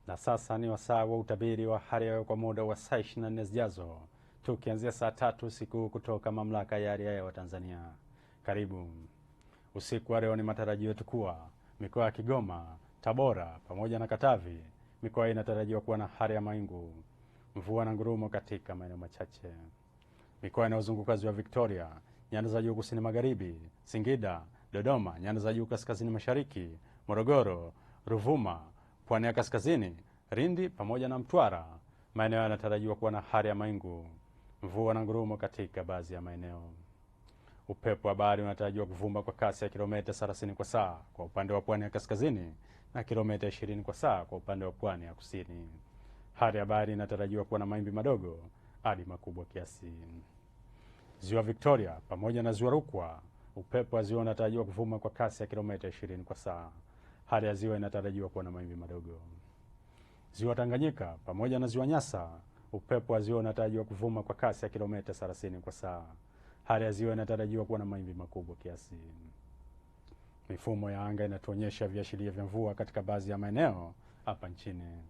Na sasa ni wasaa wa utabiri wa hali ya hewa kwa muda wa saa 24 zijazo, tukianzia saa 3 usiku kutoka Mamlaka ya Hali ya Hewa Tanzania. Karibu. Usiku wa leo ni matarajio yetu kuwa mikoa ya Kigoma, Tabora pamoja na Katavi, mikoa inatarajiwa kuwa na hali ya mawingu, mvua na ngurumo katika maeneo machache. Mikoa inayozunguka Ziwa Victoria, nyanda za juu kusini magharibi, Singida, Dodoma, nyanda za juu kaskazini mashariki, Morogoro, Ruvuma, pwani ya kaskazini, Lindi pamoja na Mtwara, maeneo yanatarajiwa kuwa na hali ya mawingu, mvua na ngurumo katika baadhi ya maeneo. Upepo wa bahari unatarajiwa kuvuma kwa kasi ya kilomita 30 kwa saa kwa upande wa pwani ya kaskazini na kilomita 20 kwa saa kwa upande wa pwani ya kusini. Hali ya bahari inatarajiwa kuwa na mawimbi madogo hadi makubwa kiasi. Ziwa Victoria pamoja na Ziwa Rukwa, upepo wa ziwa unatarajiwa kuvuma kwa kasi ya kilomita 20 kwa saa. Hali ya ziwa inatarajiwa kuwa na mawimbi madogo. Ziwa Tanganyika pamoja na Ziwa Nyasa, upepo wa ziwa unatarajiwa kuvuma kwa kasi ya kilomita 30 kwa saa. Hali ya ziwa inatarajiwa kuwa na mawimbi makubwa kiasi. Mifumo ya anga inatuonyesha viashiria vya mvua katika baadhi ya maeneo hapa nchini.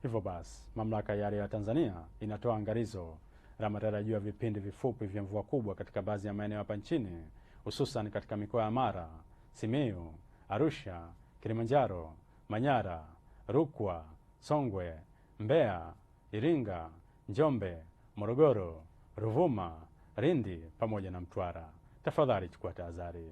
Hivyo basi, Mamlaka ya Hali ya Hewa Tanzania inatoa angalizo la matarajio ya vipindi vifupi vya mvua kubwa katika baadhi ya maeneo hapa nchini, hususan katika mikoa ya Mara, Simiyu, Arusha, Kilimanjaro, Manyara, Rukwa, Songwe, Mbeya, Iringa, Njombe, Morogoro, Ruvuma, Lindi pamoja na Mtwara. Tafadhali chukua tahadhari.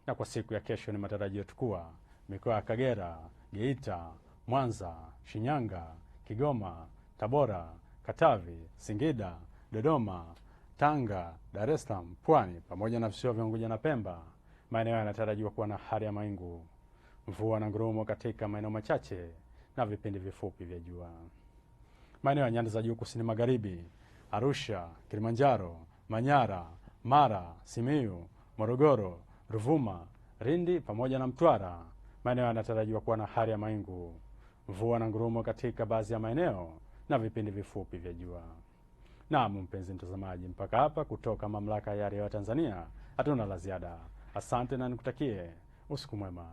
Na kwa siku ya kesho ni matarajio kuwa mikoa ya Kagera, Geita, Mwanza, Shinyanga, Kigoma, Tabora, Katavi, Singida, Dodoma, Tanga, Dar es Salaam, Pwani pamoja na visiwa vya Unguja na Pemba, maeneo yanatarajiwa kuwa na hali ya mawingu, mvua na ngurumo katika maeneo machache na vipindi vifupi vya jua. Maeneo ya nyanda za juu kusini magharibi, Arusha, Kilimanjaro, Manyara, Mara, Simiyu, Morogoro, Ruvuma, Lindi pamoja na Mtwara, maeneo yanatarajiwa kuwa na hali ya mawingu, mvua na ngurumo katika baadhi ya maeneo na vipindi vifupi vya jua. Naam, mpenzi mtazamaji, mpaka hapa kutoka Mamlaka ya Hali ya Hewa Tanzania hatuna la ziada. Asante na nikutakie usiku mwema.